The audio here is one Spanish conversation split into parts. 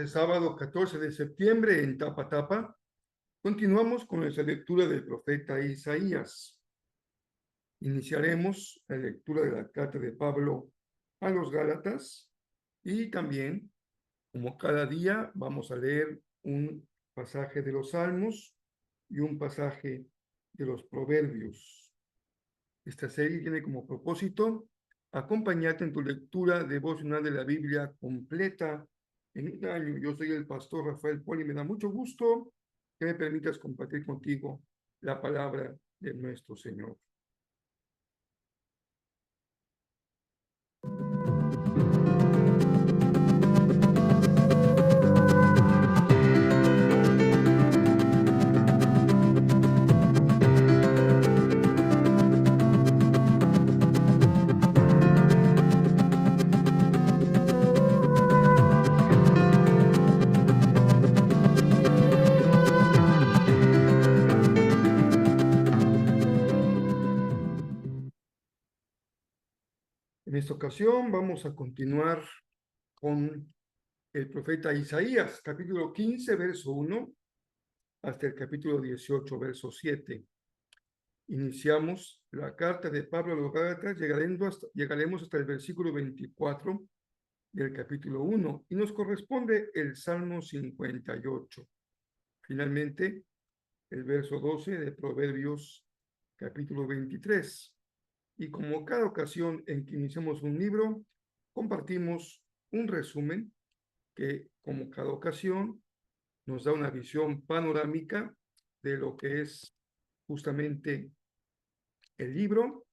este sábado 14 de septiembre en Tapa Tapa. Continuamos con nuestra lectura del profeta Isaías. Iniciaremos la lectura de la carta de Pablo a los Gálatas y también, como cada día, vamos a leer un pasaje de los Salmos y un pasaje de los Proverbios. Esta serie tiene como propósito acompañarte en tu lectura devocional de la Biblia completa en un año. Yo soy el pastor Rafael Poli, me da mucho gusto que me permitas compartir contigo la palabra de nuestro Señor. En esta ocasión vamos a continuar con el profeta Isaías, capítulo 15, verso 1, hasta el capítulo 18, verso 7. Iniciamos la carta de Pablo a los Gálatas, llegaremos hasta el versículo 24 del capítulo 1, y nos corresponde el Salmo 58. Finalmente, el verso 12 de Proverbios, capítulo 23. Y como cada ocasión en que iniciamos un libro, compartimos un resumen que, como cada ocasión, nos da una visión panorámica de lo que es justamente el libro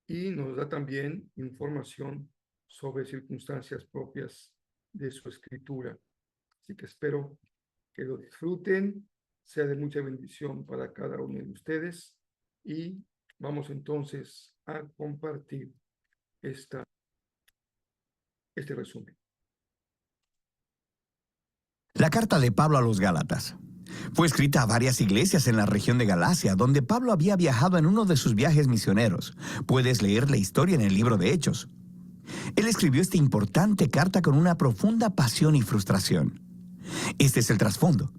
y nos da también información sobre circunstancias propias de su escritura. Así que espero que lo disfruten, sea de mucha bendición para cada uno de ustedes y vamos entonces a compartir este resumen. La carta de Pablo a los Gálatas fue escrita a varias iglesias en la región de Galacia, donde Pablo había viajado en uno de sus viajes misioneros. Puedes leer la historia en el libro de Hechos. Él escribió esta importante carta con una profunda pasión y frustración. Este es el trasfondo.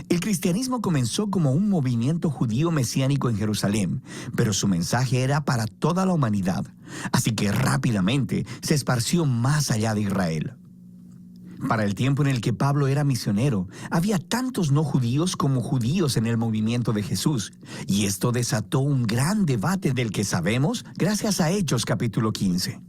El cristianismo comenzó como un movimiento judío mesiánico en Jerusalén, pero su mensaje era para toda la humanidad, así que rápidamente se esparció más allá de Israel. Para el tiempo en el que Pablo era misionero, había tantos no judíos como judíos en el movimiento de Jesús, y esto desató un gran debate del que sabemos gracias a Hechos capítulo 15.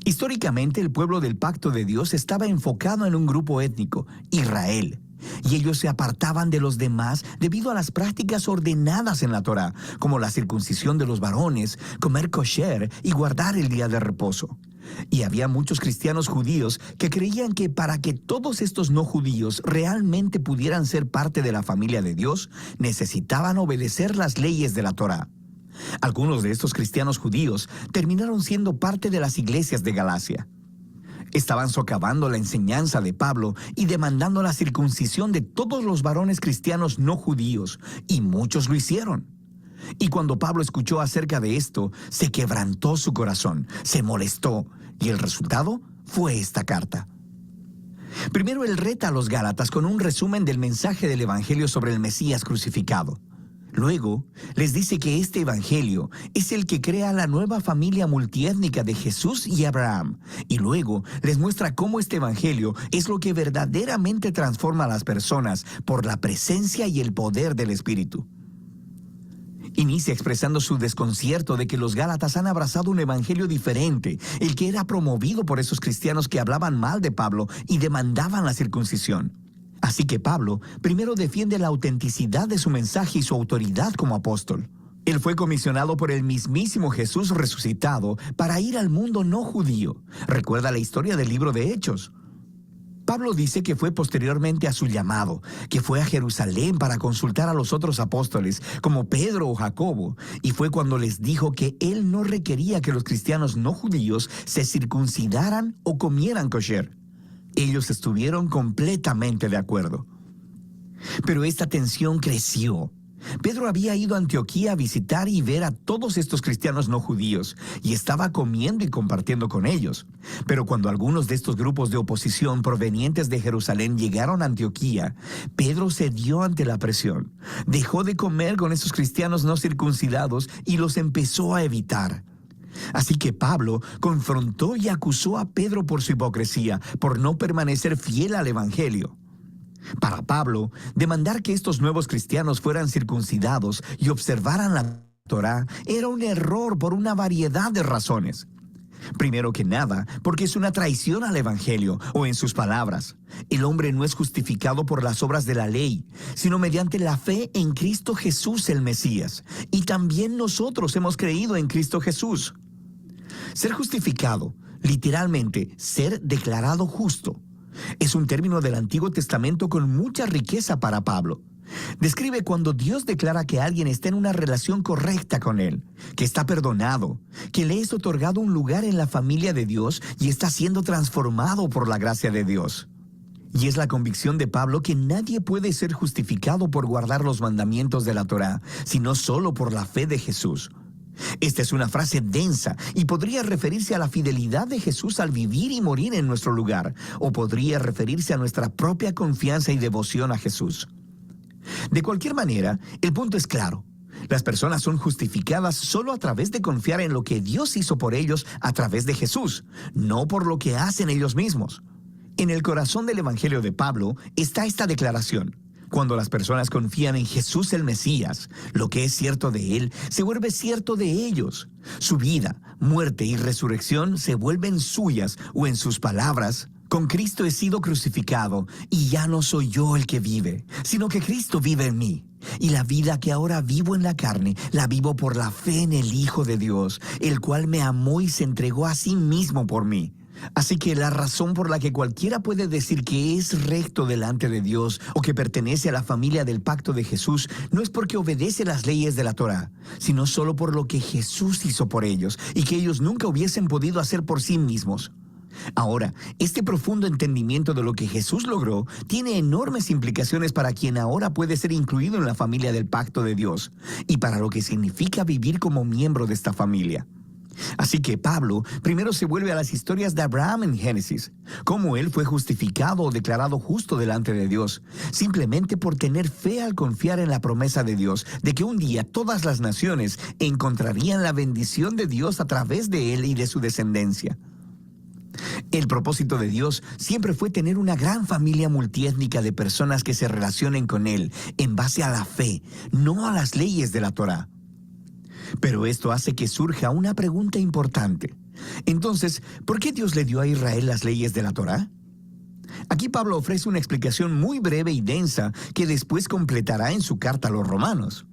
Históricamente, el pueblo del pacto de Dios estaba enfocado en un grupo étnico, Israel, y ellos se apartaban de los demás debido a las prácticas ordenadas en la Torá, como la circuncisión de los varones, comer kosher y guardar el día de reposo. Y había muchos cristianos judíos que creían que para que todos estos no judíos realmente pudieran ser parte de la familia de Dios, necesitaban obedecer las leyes de la Torá. Algunos de estos cristianos judíos terminaron siendo parte de las iglesias de Galacia. Estaban socavando la enseñanza de Pablo y demandando la circuncisión de todos los varones cristianos no judíos, y muchos lo hicieron. Y cuando Pablo escuchó acerca de esto, se quebrantó su corazón, se molestó, y el resultado fue esta carta. Primero, él reta a los Gálatas con un resumen del mensaje del Evangelio sobre el Mesías crucificado. Luego, les dice que este evangelio es el que crea la nueva familia multiétnica de Jesús y Abraham. Y luego, les muestra cómo este evangelio es lo que verdaderamente transforma a las personas por la presencia y el poder del Espíritu. Inicia expresando su desconcierto de que los Gálatas han abrazado un evangelio diferente, el que era promovido por esos cristianos que hablaban mal de Pablo y demandaban la circuncisión. Así que Pablo primero defiende la autenticidad de su mensaje y su autoridad como apóstol. Él fue comisionado por el mismísimo Jesús resucitado para ir al mundo no judío. Recuerda la historia del libro de Hechos. Pablo dice que fue posteriormente a su llamado, que fue a Jerusalén para consultar a los otros apóstoles, como Pedro o Jacobo, y fue cuando les dijo que él no requería que los cristianos no judíos se circuncidaran o comieran kosher. Ellos estuvieron completamente de acuerdo. Pero esta tensión creció. Pedro había ido a Antioquía a visitar y ver a todos estos cristianos no judíos, y estaba comiendo y compartiendo con ellos. Pero cuando algunos de estos grupos de oposición provenientes de Jerusalén llegaron a Antioquía, Pedro cedió ante la presión. Dejó de comer con esos cristianos no circuncidados y los empezó a evitar. Así que Pablo confrontó y acusó a Pedro por su hipocresía, por no permanecer fiel al Evangelio. Para Pablo, demandar que estos nuevos cristianos fueran circuncidados y observaran la Torá era un error por una variedad de razones. Primero que nada, porque es una traición al Evangelio, o en sus palabras, el hombre no es justificado por las obras de la ley, sino mediante la fe en Cristo Jesús el Mesías. Y también nosotros hemos creído en Cristo Jesús. Ser justificado, literalmente, ser declarado justo, es un término del Antiguo Testamento con mucha riqueza para Pablo. Describe cuando Dios declara que alguien está en una relación correcta con Él, que está perdonado, que le es otorgado un lugar en la familia de Dios y está siendo transformado por la gracia de Dios. Y es la convicción de Pablo que nadie puede ser justificado por guardar los mandamientos de la Torá, sino solo por la fe de Jesús. Esta es una frase densa y podría referirse a la fidelidad de Jesús al vivir y morir en nuestro lugar, o podría referirse a nuestra propia confianza y devoción a Jesús. De cualquier manera, el punto es claro. Las personas son justificadas solo a través de confiar en lo que Dios hizo por ellos a través de Jesús, no por lo que hacen ellos mismos. En el corazón del Evangelio de Pablo está esta declaración. Cuando las personas confían en Jesús el Mesías, lo que es cierto de Él se vuelve cierto de ellos. Su vida, muerte y resurrección se vuelven suyas, o en sus palabras, con Cristo he sido crucificado, y ya no soy yo el que vive, sino que Cristo vive en mí. Y la vida que ahora vivo en la carne, la vivo por la fe en el Hijo de Dios, el cual me amó y se entregó a sí mismo por mí. Así que la razón por la que cualquiera puede decir que es recto delante de Dios o que pertenece a la familia del pacto de Jesús no es porque obedece las leyes de la Torá, sino solo por lo que Jesús hizo por ellos y que ellos nunca hubiesen podido hacer por sí mismos. Ahora, este profundo entendimiento de lo que Jesús logró tiene enormes implicaciones para quien ahora puede ser incluido en la familia del pacto de Dios y para lo que significa vivir como miembro de esta familia. Así que Pablo primero se vuelve a las historias de Abraham en Génesis, cómo él fue justificado o declarado justo delante de Dios, simplemente por tener fe al confiar en la promesa de Dios, de que un día todas las naciones encontrarían la bendición de Dios a través de él y de su descendencia. El propósito de Dios siempre fue tener una gran familia multiétnica de personas que se relacionen con Él en base a la fe, no a las leyes de la Torá. Pero esto hace que surja una pregunta importante. Entonces, ¿por qué Dios le dio a Israel las leyes de la Torá? Aquí Pablo ofrece una explicación muy breve y densa que después completará en su carta a los romanos.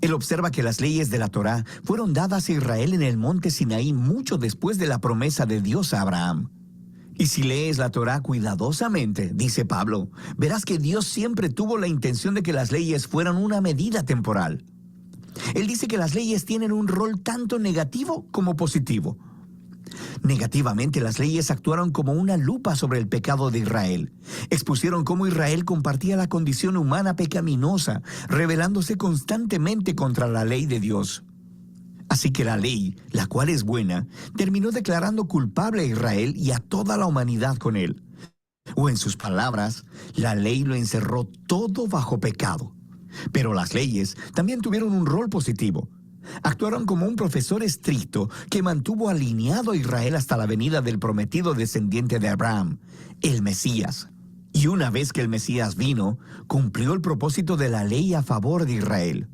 Él observa que las leyes de la Torá fueron dadas a Israel en el monte Sinaí mucho después de la promesa de Dios a Abraham. Y si lees la Torá cuidadosamente, dice Pablo, verás que Dios siempre tuvo la intención de que las leyes fueran una medida temporal. Él dice que las leyes tienen un rol tanto negativo como positivo. Negativamente, las leyes actuaron como una lupa sobre el pecado de Israel. Expusieron cómo Israel compartía la condición humana pecaminosa, rebelándose constantemente contra la ley de Dios. Así que la ley, la cual es buena, terminó declarando culpable a Israel y a toda la humanidad con él. O en sus palabras, la ley lo encerró todo bajo pecado. Pero las leyes también tuvieron un rol positivo. Actuaron como un profesor estricto que mantuvo alineado a Israel hasta la venida del prometido descendiente de Abraham, el Mesías. Y una vez que el Mesías vino, cumplió el propósito de la ley a favor de Israel.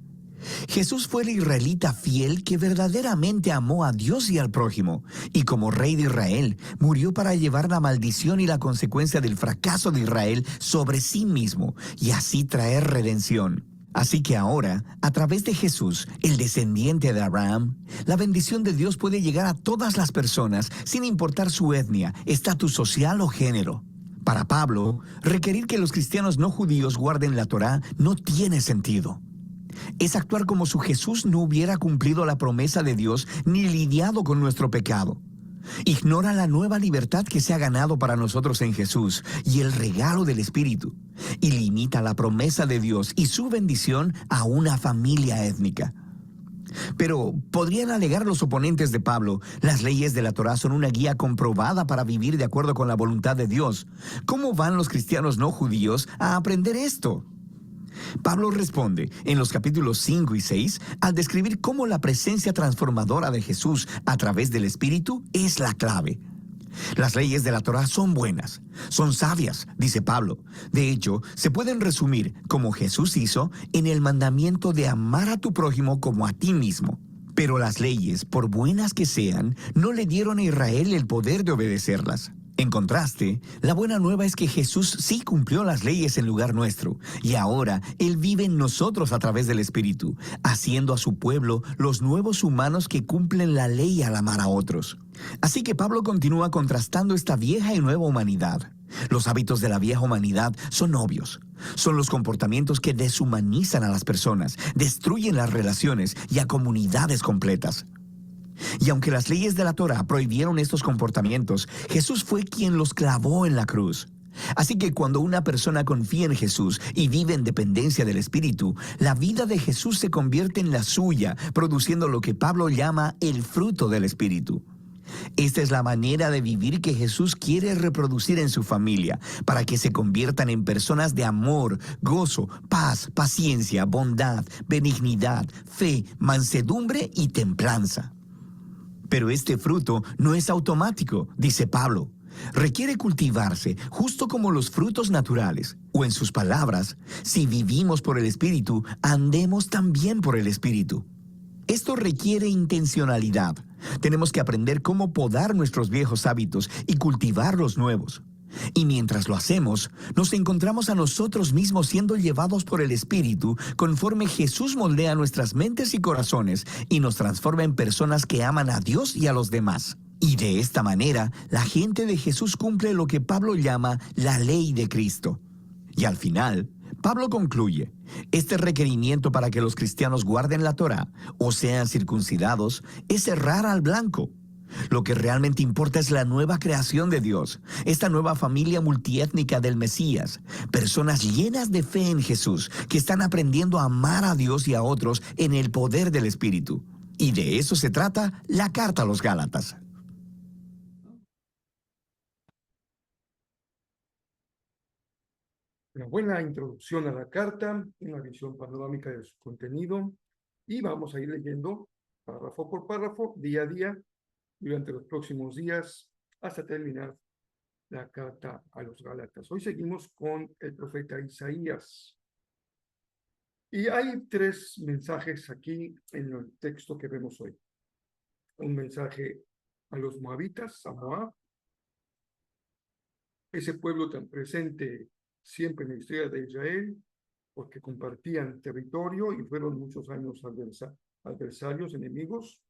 Jesús fue el israelita fiel que verdaderamente amó a Dios y al prójimo, y como rey de Israel, murió para llevar la maldición y la consecuencia del fracaso de Israel sobre sí mismo, y así traer redención. Así que ahora, a través de Jesús, el descendiente de Abraham, la bendición de Dios puede llegar a todas las personas, sin importar su etnia, estatus social o género. Para Pablo, requerir que los cristianos no judíos guarden la Torá no tiene sentido. Es actuar como si Jesús no hubiera cumplido la promesa de Dios ni lidiado con nuestro pecado. Ignora la nueva libertad que se ha ganado para nosotros en Jesús y el regalo del Espíritu, y limita la promesa de Dios y su bendición a una familia étnica. Pero, podrían alegar los oponentes de Pablo, las leyes de la Torá son una guía comprobada para vivir de acuerdo con la voluntad de Dios. ¿Cómo van los cristianos no judíos a aprender esto? Pablo responde en los capítulos 5 y 6 al describir cómo la presencia transformadora de Jesús a través del Espíritu es la clave. Las leyes de la Torá son buenas, son sabias, dice Pablo. De hecho, se pueden resumir, como Jesús hizo, en el mandamiento de amar a tu prójimo como a ti mismo. Pero las leyes, por buenas que sean, no le dieron a Israel el poder de obedecerlas. En contraste, la buena nueva es que Jesús sí cumplió las leyes en lugar nuestro, y ahora Él vive en nosotros a través del Espíritu, haciendo a su pueblo los nuevos humanos que cumplen la ley al amar a otros. Así que Pablo continúa contrastando esta vieja y nueva humanidad. Los hábitos de la vieja humanidad son obvios. Son los comportamientos que deshumanizan a las personas, destruyen las relaciones y a comunidades completas. Y aunque las leyes de la Torá prohibieron estos comportamientos, Jesús fue quien los clavó en la cruz. Así que cuando una persona confía en Jesús y vive en dependencia del Espíritu, la vida de Jesús se convierte en la suya, produciendo lo que Pablo llama el fruto del Espíritu. Esta es la manera de vivir que Jesús quiere reproducir en su familia, para que se conviertan en personas de amor, gozo, paz, paciencia, bondad, benignidad, fe, mansedumbre y templanza. Pero este fruto no es automático, dice Pablo. Requiere cultivarse, justo como los frutos naturales. O en sus palabras, si vivimos por el Espíritu, andemos también por el Espíritu. Esto requiere intencionalidad. Tenemos que aprender cómo podar nuestros viejos hábitos y cultivar los nuevos. Y mientras lo hacemos, nos encontramos a nosotros mismos siendo llevados por el Espíritu conforme Jesús moldea nuestras mentes y corazones y nos transforma en personas que aman a Dios y a los demás. Y de esta manera, la gente de Jesús cumple lo que Pablo llama la ley de Cristo. Y al final, Pablo concluye, este requerimiento para que los cristianos guarden la Torá o sean circuncidados es errar al blanco. Lo que realmente importa es la nueva creación de Dios, esta nueva familia multiétnica del Mesías, personas llenas de fe en Jesús, que están aprendiendo a amar a Dios y a otros en el poder del Espíritu. Y de eso se trata la carta a los Gálatas. Una buena introducción a la carta, una visión panorámica de su contenido, y vamos a ir leyendo párrafo por párrafo, día a día, durante los próximos días, hasta terminar la carta a los Gálatas. Hoy seguimos con el profeta Isaías. Y hay tres mensajes aquí en el texto que vemos hoy. Un mensaje a los moabitas, a Moab, ese pueblo tan presente siempre en la historia de Israel, porque compartían territorio y fueron muchos años adversarios, enemigos.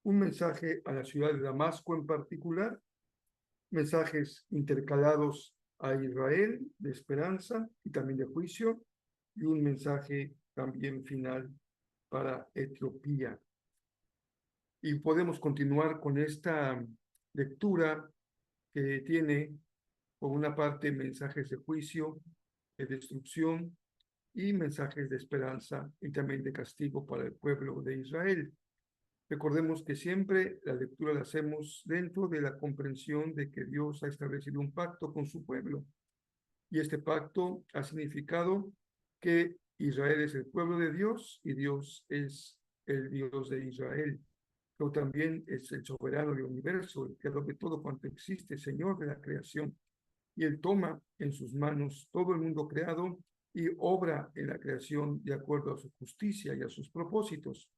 Un mensaje a la ciudad de Damasco en particular, mensajes intercalados a Israel de esperanza y también de juicio, y un mensaje también final para Etiopía. Y podemos continuar con esta lectura que tiene, por una parte, mensajes de juicio, de destrucción y mensajes de esperanza y también de castigo para el pueblo de Israel. Recordemos que siempre la lectura la hacemos dentro de la comprensión de que Dios ha establecido un pacto con su pueblo. Y este pacto ha significado que Israel es el pueblo de Dios y Dios es el Dios de Israel. Pero también es el soberano del universo, el creador de todo cuanto existe, Señor de la creación. Y Él toma en sus manos todo el mundo creado y obra en la creación de acuerdo a su justicia y a sus propósitos.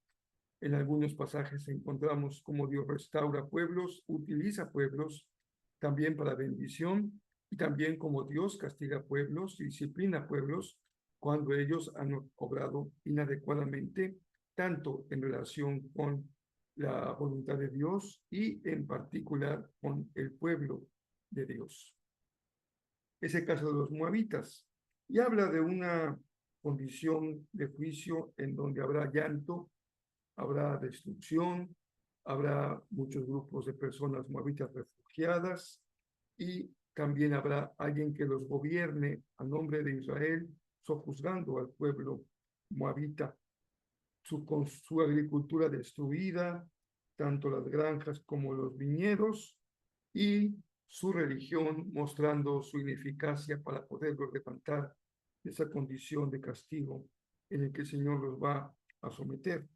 En algunos pasajes encontramos cómo Dios restaura pueblos, utiliza pueblos también para bendición, y también como Dios castiga pueblos y disciplina pueblos cuando ellos han obrado inadecuadamente, tanto en relación con la voluntad de Dios y en particular con el pueblo de Dios. Es el caso de los moabitas, y habla de una condición de juicio en donde habrá llanto, habrá destrucción, habrá muchos grupos de personas moabitas refugiadas y también habrá alguien que los gobierne a nombre de Israel, sojuzgando al pueblo moabita, con su agricultura destruida, tanto las granjas como los viñedos, y su religión mostrando su ineficacia para poderlos levantar de esa condición de castigo en el que el Señor los va a someter.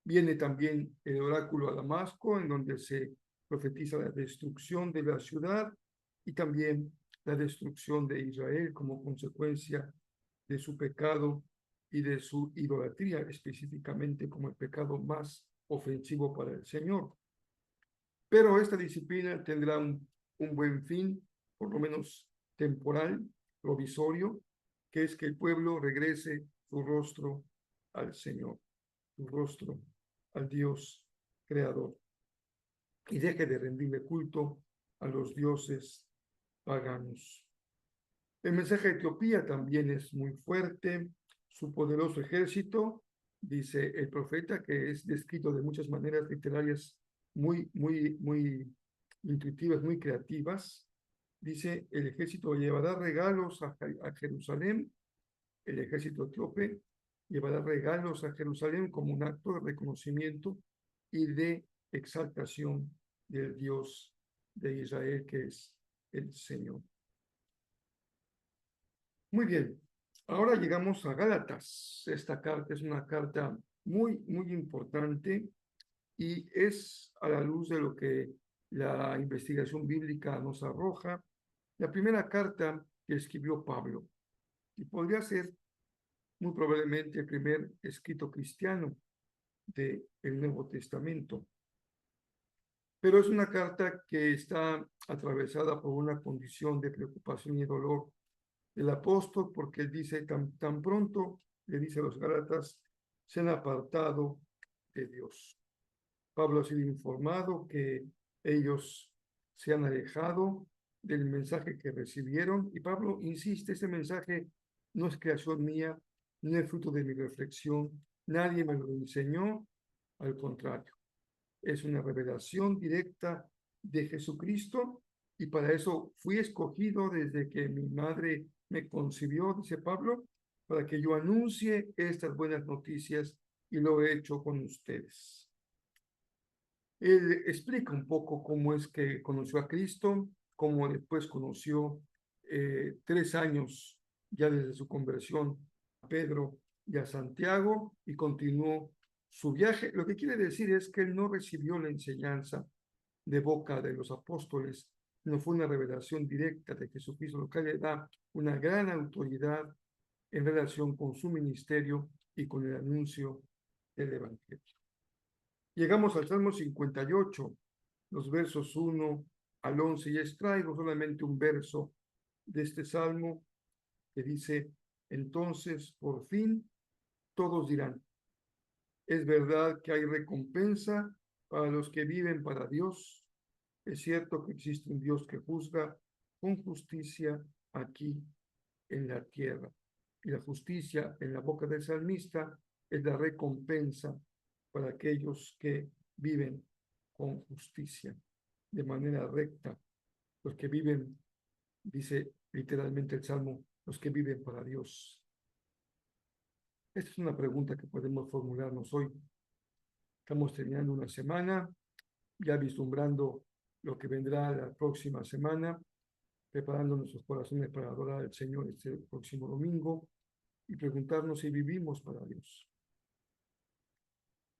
Viene también el oráculo a Damasco, en donde se profetiza la destrucción de la ciudad y también la destrucción de Israel como consecuencia de su pecado y de su idolatría, específicamente como el pecado más ofensivo para el Señor. Pero esta disciplina tendrá un buen fin, por lo menos temporal, provisorio, que es que el pueblo regrese su rostro al Señor, su rostro al Dios creador, y deje de rendirle culto a los dioses paganos. El mensaje de Etiopía también es muy fuerte. Su poderoso ejército, dice el profeta, que es descrito de muchas maneras literarias muy intuitivas, muy creativas. Dice, el ejército llevará regalos a Jerusalén, el ejército etíope llevará regalos a Jerusalén como un acto de reconocimiento y de exaltación del Dios de Israel, que es el Señor. Muy bien, ahora llegamos a Gálatas. Esta carta es una carta muy importante y es a la luz de lo que la investigación bíblica nos arroja, la primera carta que escribió Pablo, y podría ser muy probablemente el primer escrito cristiano del Nuevo Testamento. Pero es una carta que está atravesada por una condición de preocupación y dolor del apóstol, porque él dice, tan pronto, le dice a los Gálatas, se han apartado de Dios. Pablo ha sido informado que ellos se han alejado del mensaje que recibieron, y Pablo insiste, este mensaje no es creación mía, no es fruto de mi reflexión, nadie me lo enseñó, al contrario, es una revelación directa de Jesucristo, y para eso fui escogido desde que mi madre me concibió, dice Pablo, para que yo anuncie estas buenas noticias, y lo he hecho con ustedes. Él explica un poco cómo es que conoció a Cristo, cómo después conoció 3 años ya desde su conversión a Pedro y a Santiago, y continuó su viaje. Lo que quiere decir es que él no recibió la enseñanza de boca de los apóstoles, no fue una revelación directa de Jesucristo, lo que le da una gran autoridad en relación con su ministerio y con el anuncio del Evangelio. Llegamos al Salmo 58, los versos 1 al 11, y extraigo solamente un verso de este Salmo que dice, entonces por fin todos dirán, es verdad que hay recompensa para los que viven para Dios, es cierto que existe un Dios que juzga con justicia aquí en la tierra. Y la justicia en la boca del salmista es la recompensa para aquellos que viven con justicia, de manera recta, los que viven, dice literalmente el Salmo, los que viven para Dios. Esta es una pregunta que podemos formularnos hoy. Estamos terminando una semana, ya vislumbrando lo que vendrá la próxima semana, preparando nuestros corazones para adorar al Señor este próximo domingo y preguntarnos si vivimos para Dios.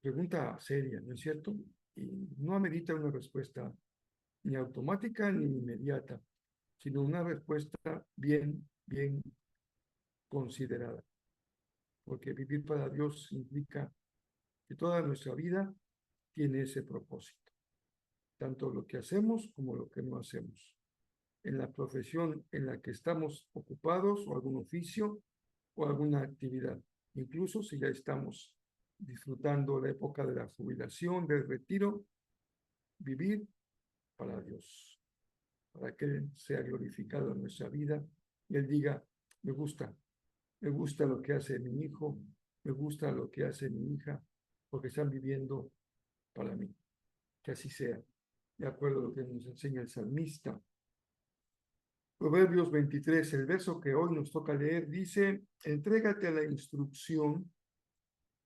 Pregunta seria, ¿no es cierto? Y no amerita una respuesta ni automática ni inmediata, sino una respuesta bien considerada. Porque vivir para Dios implica que toda nuestra vida tiene ese propósito, tanto lo que hacemos como lo que no hacemos. En la profesión en la que estamos ocupados, o algún oficio, o alguna actividad, incluso si ya estamos disfrutando la época de la jubilación, del retiro, vivir para Dios, para que Él sea glorificado en nuestra vida y Él diga, me gusta lo que hace mi hijo, me gusta lo que hace mi hija, porque están viviendo para mí. que así sea, de acuerdo a lo que nos enseña el salmista. Proverbios 23, el verso que hoy nos toca leer, dice: entrégate a la instrucción,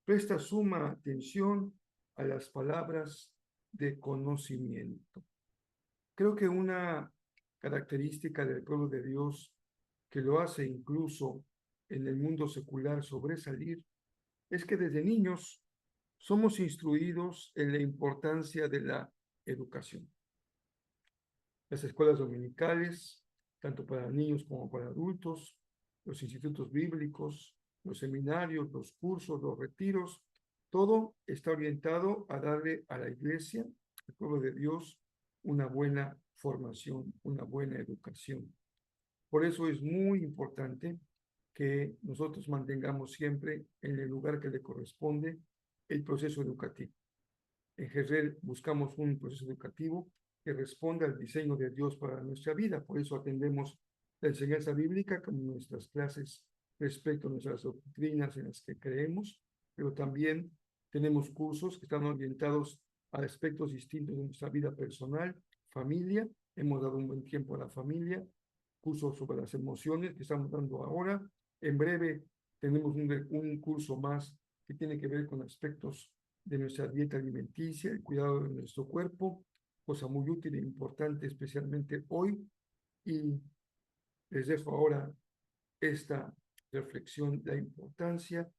presta suma atención a las palabras de conocimiento. Creo que una característica del pueblo de Dios que lo hace incluso en el mundo secular sobresalir es que desde niños somos instruidos en la importancia de la educación. Las escuelas dominicales, tanto para niños como para adultos, los institutos bíblicos, los seminarios, los cursos, los retiros, todo está orientado a darle a la iglesia, al pueblo de Dios, una buena formación, una buena educación. Por eso es muy importante que nosotros mantengamos siempre en el lugar que le corresponde el proceso educativo. En Jezreel buscamos un proceso educativo que responda al diseño de Dios para nuestra vida. Por eso atendemos la enseñanza bíblica como nuestras clases respecto a nuestras doctrinas en las que creemos, pero también tenemos cursos que están orientados a aspectos distintos de nuestra vida personal, familia. Hemos dado un buen tiempo a la familia, cursos sobre las emociones que estamos dando ahora. En breve tenemos un curso más que tiene que ver con aspectos de nuestra dieta alimenticia, el cuidado de nuestro cuerpo, cosa muy útil e importante, especialmente hoy. Y les dejo ahora esta reflexión, la importancia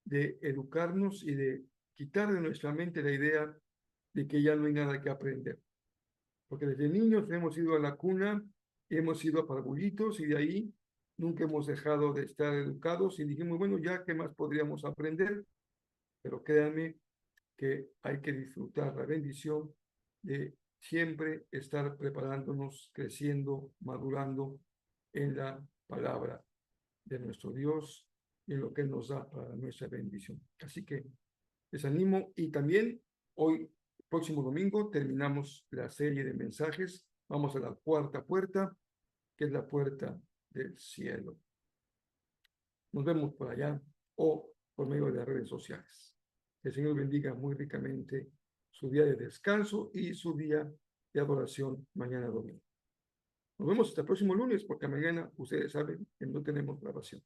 de educarnos y de quitar de nuestra mente la idea de que ya no hay nada que aprender. Porque desde niños hemos ido a la cuna, hemos ido a parvulitos y de ahí nunca hemos dejado de estar educados y dijimos, bueno, ya, ¿qué más podríamos aprender? Pero créanme que hay que disfrutar la bendición de siempre estar preparándonos, creciendo, madurando en la palabra de nuestro Dios y en lo que Él nos da para nuestra bendición. Así que les animo y también hoy, próximo domingo, terminamos la serie de mensajes. Vamos a la cuarta puerta, que es la puerta del cielo. Nos vemos por allá o por medio de las redes sociales. Que el Señor bendiga muy ricamente su día de descanso y su día de adoración mañana domingo. Nos vemos hasta el próximo lunes, porque mañana ustedes saben que no tenemos grabación.